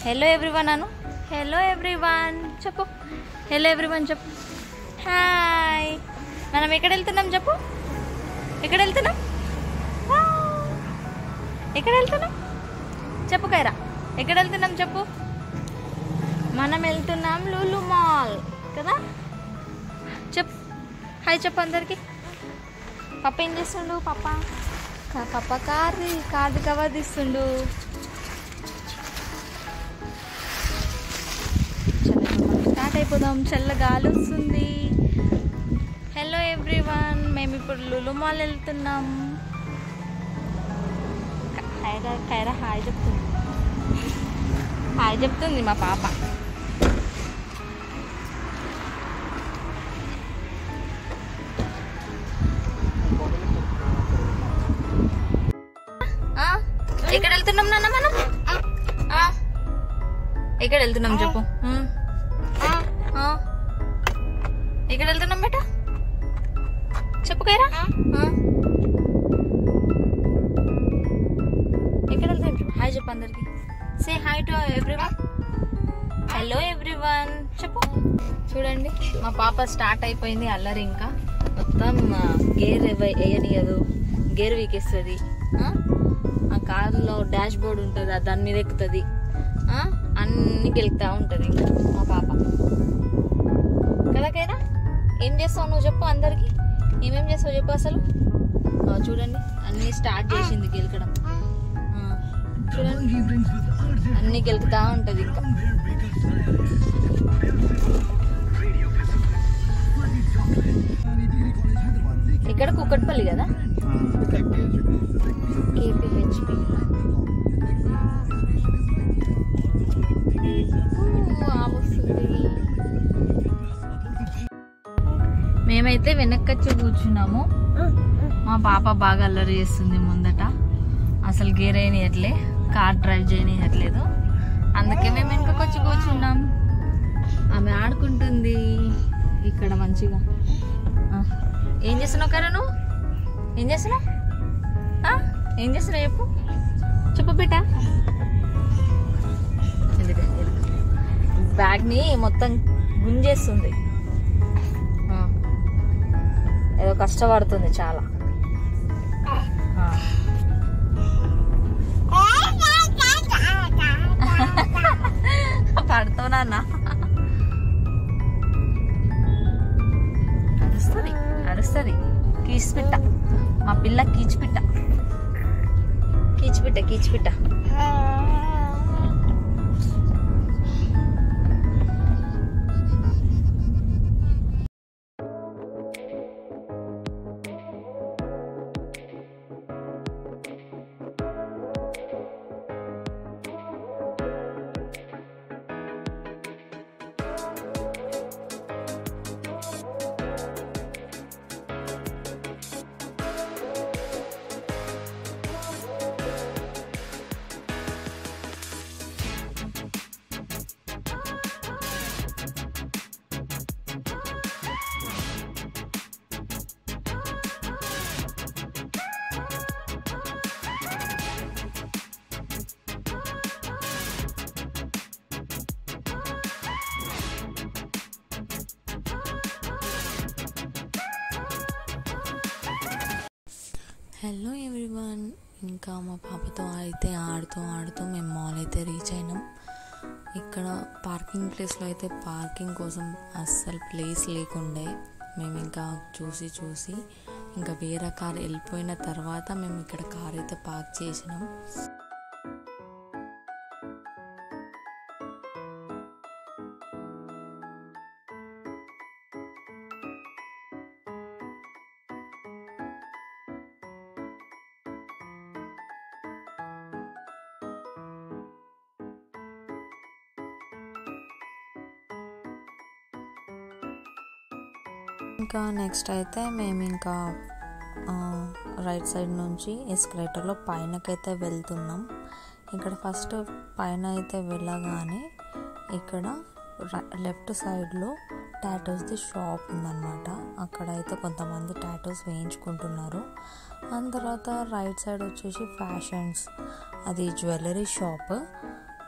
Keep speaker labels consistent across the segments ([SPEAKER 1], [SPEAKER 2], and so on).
[SPEAKER 1] Hello everyone అను. Hello everyone చెప్పు. Hello everyone చెప్పు. Hi. మనం ఎక్కడ వెళ్తున్నాం చెప్పు. ఎక్కడ వెళ్తున్నాం? ఎక్కడ వెళ్తున్నాం చెప్పు కైరా. ఎక్కడ వెళ్తున్నాం చెప్పు. మనం వెళ్తున్నాం లులు మాల్ కదా. చెప్పు హాయ్ చెప్పు అందరికి. పప్ప ఏం చేస్తుండు? పప్ప కార్ది కవర్ తీస్తుండు. స్టార్ట్ అయిపోదాం. చల్లగాలి వస్తుంది. హలో ఎవ్రీవన్, మేము ఇప్పుడు లులు మాల్ వెళ్తున్నాం. ఖైరా హాయ్ చెప్తుంది. హాయ్ చెప్తుంది మా పాప. ఎక్కడ వెళ్తున్నాం నాన్న మనం? ఎక్కడ వెళ్తున్నాం చెప్పు. ఎక్కడ వెళ్తున్నాం బేట చెప్పు కైరా. ఎక్కడ వెళ్తాం చెప్పు. హాయ్ చెప్పు అందరికి. Say hi to everyone. Hello everyone చెప్పు. చూడండి మా పాప స్టార్ట్ అయిపోయింది అల్లరి. ఇంకా మొత్తం గేర్ వేయనియదు, గేర్ వీకేస్తుంది. ఆ కారులో డాష్ బోర్డ్ ఉంటుంది, దాని మీద ఎక్కుతుంది, అన్ని గెలుపుతా ఉంటుంది ఇంకా మా పాప కదకైనా. ఏం చేస్తావు నువ్వు చెప్పు అందరికి. ఏమేం చేస్తావు చెప్పు అసలు. చూడండి అన్ని స్టార్ట్ చేసింది గెలకడం. చూడండి అన్ని గెలుపుతా ఉంటుంది ఇంకా. ఇక్కడ కుక్కట్పల్లి కదా, కేపీహెచ్పి. మేమైతే వెనక్కొచ్చి కూర్చున్నాము. మా పాప బాగా అల్లరి చేస్తుంది ముందట. అసలు గేర్ అయినట్లే, కార్ డ్రైవ్ చేయనియట్లేదు. అందుకే మేము వెనకకొచ్చి కూర్చున్నాం. ఆమె ఆడుకుంటుంది ఇక్కడ మంచిగా. ఏం చేస్తున్నావు కరా నువ్వు? ఏం చేస్తున్నావు? ఏం చేస్తున్నావు చెప్పు. చెప్పు బిడ్డ. బ్యాగ్ని మొత్తం గుంజేస్తుంది. ఏదో కష్టపడుతుంది చాలా. పడుతావు నాన్న. అరుస్తుంది అరుస్తుంది. కీచిపిట్ట మా పిల్ల. కీచిపిట్ట కీచిపిట్ట కీచిపిట్ట. Hello everyone. ఇంకా మా పాపతో అయితే ఆడుతూ మేము మాల్ అయితే రీచ్ అయినాం. ఇక్కడ పార్కింగ్ ప్లేస్లో అయితే పార్కింగ్ కోసం అస్సలు ప్లేస్ లేకుండే. మేము ఇంకా చూసి ఇంకా వేరే కార్ వెళ్ళిపోయిన తర్వాత మేము ఇక్కడ కార్ అయితే పార్క్ చేసినాం. ఇంకా నెక్స్ట్ అయితే మేము ఇంకా రైట్ సైడ్ నుంచి ఎస్కలేటర్లో పైనకైతే వెళ్తున్నాం. ఇక్కడ ఫస్ట్ పైన అయితే వెళ్ళగానే ఇక్కడ లెఫ్ట్ సైడ్లో టాటూస్ది షాప్ ఉందన్నమాట. అక్కడైతే కొంతమంది టాటూస్ వేయించుకుంటున్నారు. దాని తర్వాత రైట్ సైడ్ వచ్చేసి ఫ్యాషన్స్, అది జ్యువెలరీ షాప్.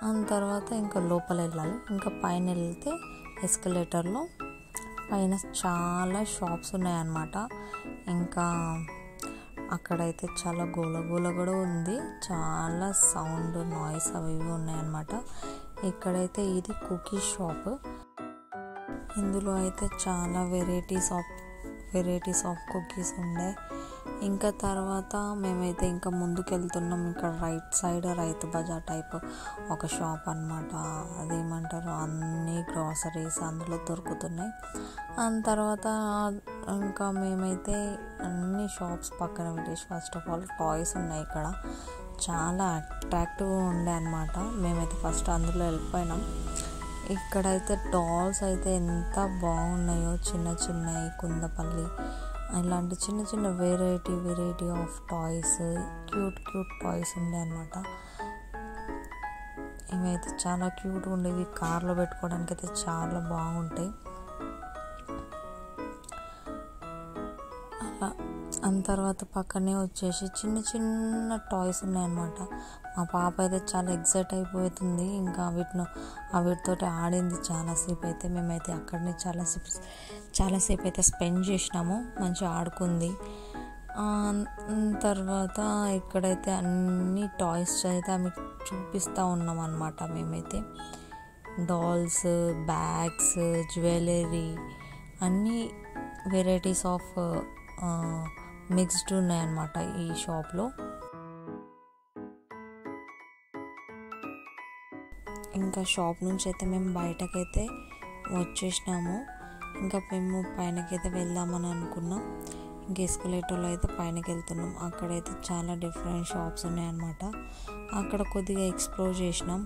[SPEAKER 1] దాని తర్వాత ఇంకా లోపల వెళ్ళాలి. ఇంకా పైన వెళ్తే ఎస్కలేటర్లో పైన చాలా షాప్స్ ఉన్నాయన్నమాట. ఇంకా అక్కడైతే చాలా గోల కూడా ఉంది, చాలా సౌండ్ నాయిస్ అవి ఇవి ఉన్నాయన్నమాట. ఇక్కడైతే ఇది కుకీ షాప్. ఇందులో అయితే చాలా వెరైటీస్ ఆఫ్ కుకీస్ ఉండే. ఇంకా తర్వాత మేమైతే ఇంకా ముందుకు వెళ్తున్నాం. ఇక్కడ right side Rythu Bazar type ఒక షాప్ అన్నమాట. అదేమంటారు, అన్ని గ్రాసరీస్ అందులో దొరుకుతున్నాయి. దాని తర్వాత ఇంకా మేమైతే అన్ని షాప్స్ పక్కన పెట్టేసి ఫస్ట్ ఆఫ్ ఆల్ టాయ్స్ ఉన్నాయి. ఇక్కడ చాలా అట్రాక్టివ్గా ఉండే అన్నమాట. మేమైతే ఫస్ట్ అందులో వెళ్ళిపోయినాం. ఇక్కడైతే డాల్స్ అయితే ఎంత బాగున్నాయో, చిన్నవి కుందపల్లి ఇలాంటి చిన్న variety of toys, cute toys ఉండే అన్నమాట. ఇవైతే చాలా క్యూట్గా ఉండేవి. కార్లో పెట్టుకోవడానికి అయితే చాలా బాగుంటాయి. అలా దాని తర్వాత పక్కనే వచ్చేసి చిన్న టాయ్స్ ఉన్నాయన్నమాట. మా పాప అయితే చాలా ఎక్సైట్ అయిపోతుంది. ఇంకా వీటితోటి ఆడింది చాలాసేపు. అయితే మేమైతే అక్కడనే చాలాసేపు అయితే స్పెండ్ చేసినాము, మంచిగా ఆడుకుంది. తర్వాత ఇక్కడైతే అన్ని టాయ్స్ అయితే ఆమె చూపిస్తూ ఉన్నాం అన్నమాట. మేమైతే డాల్స్, బ్యాగ్స్, జ్యువెలరీ అన్నీ వెరైటీస్ ఆఫ్ మిక్స్డ్ ఉన్నాయన్నమాట ఈ షాప్లో. ఇంకా షాప్ నుంచి అయితే మేము బయటకైతే వచ్చేసినాము. ఇంకా మేము పైనకైతే వెళ్దామని అనుకున్నాం. ఇంకా ఎస్కలేటర్లో అయితే పైనకి వెళ్తున్నాం. అక్కడైతే చాలా డిఫరెంట్ షాప్స్ ఉన్నాయన్నమాట. అక్కడ కొద్దిగా ఎక్స్ప్లోర్ చేసినాం.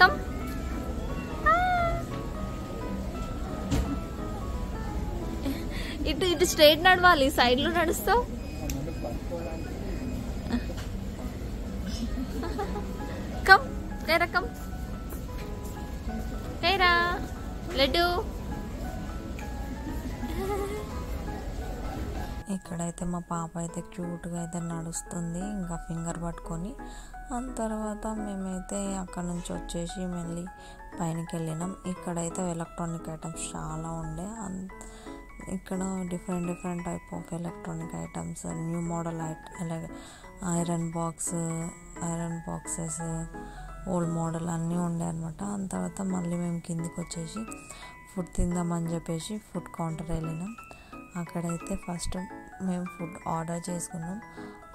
[SPEAKER 1] కమ్ ఇటు స్ట్రైట్ నడవాలి, సైడ్ లో నడుస్తావు. కమ్ కేరా, కమ్ కేరా లడ్డు. ఇక్కడైతే మా పాప అయితే క్యూట్గా అయితే నడుస్తుంది, ఇంకా ఫింగర్ పట్టుకొని. దాని తర్వాత మేమైతే అక్కడ నుంచి వచ్చేసి మళ్ళీ పైనకి వెళ్ళినాం. ఇక్కడైతే ఎలక్ట్రానిక్ ఐటమ్స్ చాలా ఉండే. ఇక్కడ different type of electronic items, new model అలాగే ఐరన్ బాక్సెస్, ఓల్డ్ మోడల్ అన్నీ ఉండే అనమాట. దాని తర్వాత మళ్ళీ మేము కిందికి వచ్చేసి ఫుడ్ తిందామని చెప్పేసి ఫుడ్ కౌంటర్ వెళ్ళినాం. అక్కడైతే ఫస్ట్ మేము ఫుడ్ ఆర్డర్ చేసుకున్నాం.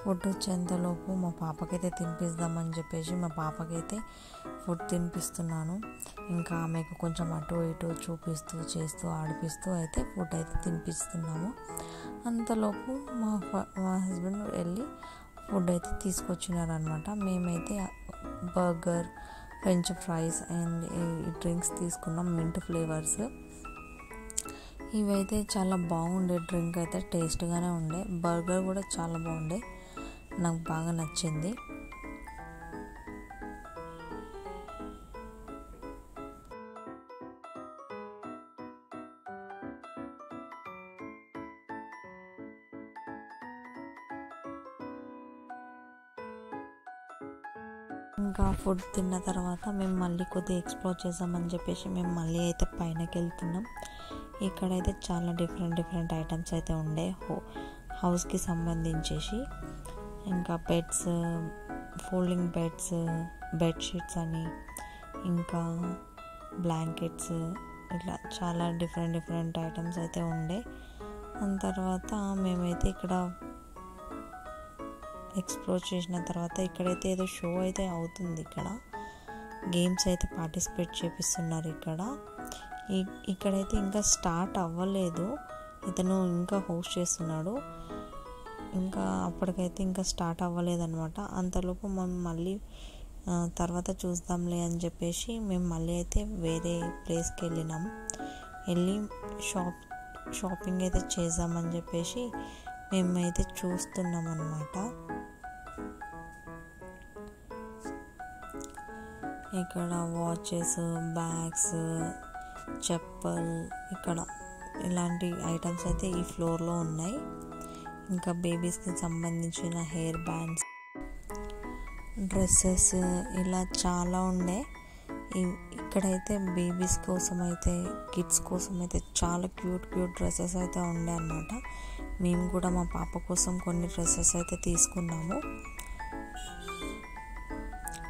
[SPEAKER 1] ఫుడ్ వచ్చేంతలోపు మా పాపకైతే తినిపిద్దామని చెప్పేసి మా పాపకైతే ఫుడ్ తినిపిస్తున్నాను. ఇంకా ఆమెకు కొంచెం అటు ఇటు చూపిస్తూ చేస్తూ ఆడిపిస్తూ అయితే ఫుడ్ అయితే తినిపిస్తున్నాము. అంతలోపు మా హస్బెండ్ వెళ్ళి ఫుడ్ అయితే తీసుకొచ్చినారనమాట. మేమైతే burger, French fries and drinks తీసుకున్నాం, మింట్ ఫ్లేవర్స్. ఇవైతే చాలా బాగుండే, డ్రింక్ అయితే టేస్ట్గానే ఉండే, బర్గర్ కూడా చాలా బాగుండే, నాకు బాగా నచ్చింది.
[SPEAKER 2] ఇంకా ఫుడ్ తిన్న తర్వాత మేము మళ్ళీ కొద్దిగా ఎక్స్ప్లోర్ చేద్దామని చెప్పేసి మేము మళ్ళీ అయితే పైనకి వెళ్తున్నాం. ఇక్కడైతే చాలా డిఫరెంట్ ఐటమ్స్ అయితే ఉండే హౌస్కి సంబంధించేసి. ఇంకా బెడ్స్, ఫోల్డింగ్ బెడ్స్, బెడ్షీట్స్ అని, ఇంకా బ్లాంకెట్స్, ఇట్లా చాలా డిఫరెంట్ ఐటమ్స్ అయితే ఉండే. దాని తర్వాత మేమైతే ఇక్కడ ఎక్స్ప్లోర్ చేసిన తర్వాత ఇక్కడైతే ఏదో షో అయితే అవుతుంది. ఇక్కడ గేమ్స్ అయితే పార్టిసిపేట్ చేపిస్తున్నారు. ఇక్కడైతే ఇంకా స్టార్ట్ అవ్వలేదు, ఇతను ఇంకా హోస్ట్ చేస్తున్నాడు. ఇంకా అప్పటికైతే ఇంకా స్టార్ట్ అవ్వలేదన్నమాట. అంతలోపు మనం మళ్ళీ తర్వాత చూద్దాంలే అని చెప్పేసి మేము మళ్ళీ అయితే వేరే ప్లేస్కి వెళ్ళి షాపింగ్ అయితే చేద్దామని చెప్పేసి మేమైతే చూస్తున్నాం అన్నమాట. ఇక్కడ వాచెస్, బ్యాగ్స్, చెప్పల్, ఇక్కడ ఇలాంటి ఐటమ్స్ అయితే ఈ ఫ్లోర్లో ఉన్నాయి. ఇంకా బేబీస్కి సంబంధించిన హెయిర్ బ్యాండ్స్, డ్రెస్సెస్, ఇలా చాలా ఉండే. ఇక్కడైతే బేబీస్ కోసం అయితే, కిడ్స్ కోసం అయితే చాలా క్యూట్ డ్రెస్సెస్ అయితే ఉండే అన్నమాట. మేము కూడా మా పాప కోసం కొన్ని డ్రెస్సెస్ అయితే తీసుకున్నాము.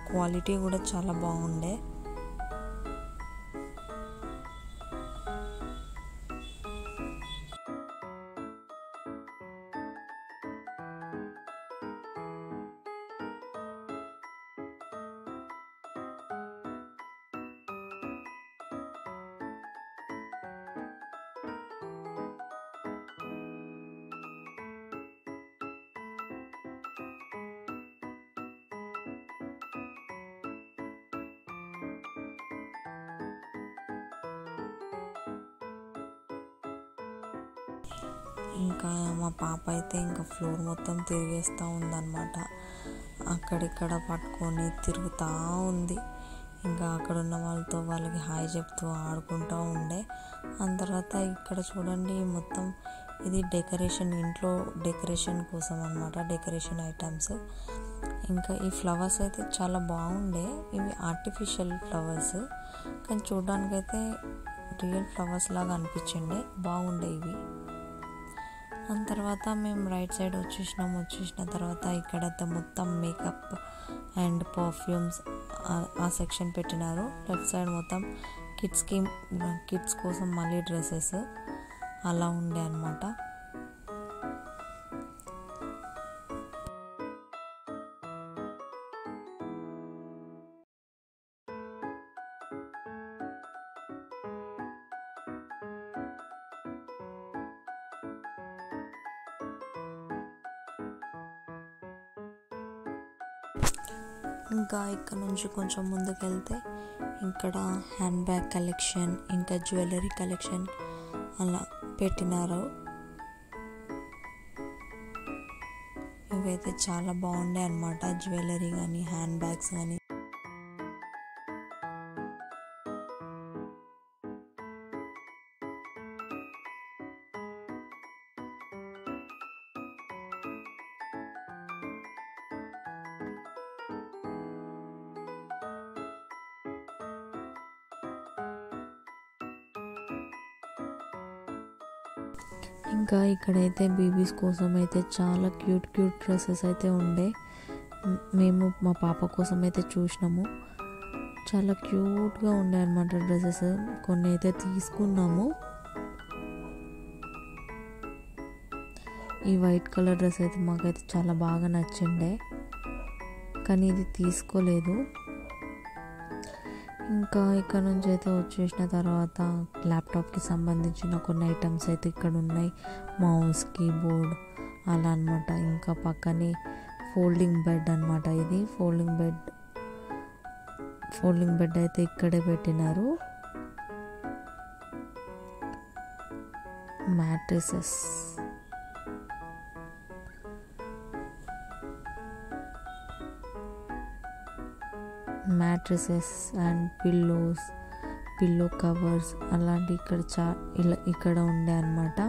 [SPEAKER 2] క్వాలిటీ కూడా చాలా బాగుండే. ఇంకా మా పాప అయితే ఇంకా ఫ్లోర్ మొత్తం తిరిగేస్తూ ఉందన్నమాట. అక్కడిక్కడ పట్టుకొని తిరుగుతూ ఉంది. ఇంకా అక్కడ ఉన్న వాళ్ళకి హాయ్ చెప్తూ ఆడుకుంటూ ఉండే. దాని తర్వాత ఇక్కడ చూడండి, మొత్తం ఇది డెకరేషన్, ఇంట్లో డెకరేషన్ కోసం అన్నమాట, డెకరేషన్ ఐటమ్స్. ఇంకా ఈ ఫ్లవర్స్ అయితే చాలా బాగుండే. ఇవి ఆర్టిఫిషియల్ ఫ్లవర్స్, కానీ చూడడానికైతే రియల్ ఫ్లవర్స్ లాగా అనిపించిండే, బాగుండే ఇవి. దాని తర్వాత మేము రైట్ సైడ్ వచ్చేసిన తర్వాత ఇక్కడైతే మొత్తం మేకప్ అండ్ పర్ఫ్యూమ్స్ ఆ సెక్షన్ పెట్టినారు. లెఫ్ట్ సైడ్ మొత్తం కిడ్స్ కోసం మళ్ళీ డ్రెస్సెస్ అలా ఉండే అన్నమాట. ఇంకా ఇక్కడ నుంచి కొంచెం ముందుకు వెళ్తే ఇక్కడ హ్యాండ్ బ్యాగ్ కలెక్షన్, ఇంకా జ్యువెలరీ కలెక్షన్ అలా పెట్టినారు. ఇవైతే చాలా బాగుండే అన్నమాట, జ్యువెలరీ కానీ హ్యాండ్ బ్యాగ్స్ కానీ. ఇంకా ఇక్కడైతే బేబీస్ కోసం అయితే చాలా క్యూట్ డ్రెస్సెస్ అయితే ఉండే. మేము మా పాప కోసం అయితే చూసినాము, చాలా క్యూట్గా ఉండే అన్నమాట డ్రెస్సెస్. కొన్ని అయితే తీసుకున్నాము. ఈ వైట్ కలర్ డ్రెస్ అయితే మాకైతే చాలా బాగా నచ్చిండే, కానీ ఇది తీసుకోలేదు. ఇంకా ఇక్కడ నుంచి అయితే వచ్చేసిన తర్వాత ల్యాప్టాప్కి సంబంధించిన కొన్ని ఐటమ్స్ అయితే ఇక్కడ ఉన్నాయి, మౌస్, కీబోర్డ్ అలా అనమాట. ఇంకా పక్కనే ఫోల్డింగ్ బెడ్ అనమాట. ఇది ఫోల్డింగ్ బెడ్ అయితే ఇక్కడే పెట్టినారు. మ్యాట్రెసెస్ అండ్ పిల్లో కవర్స్ అలాంటి ఇక్కడ ఉండే అన్నమాట.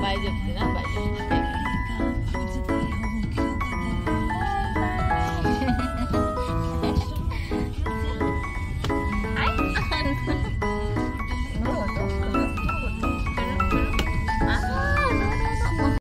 [SPEAKER 1] బాయ్ చెప్తున్నా.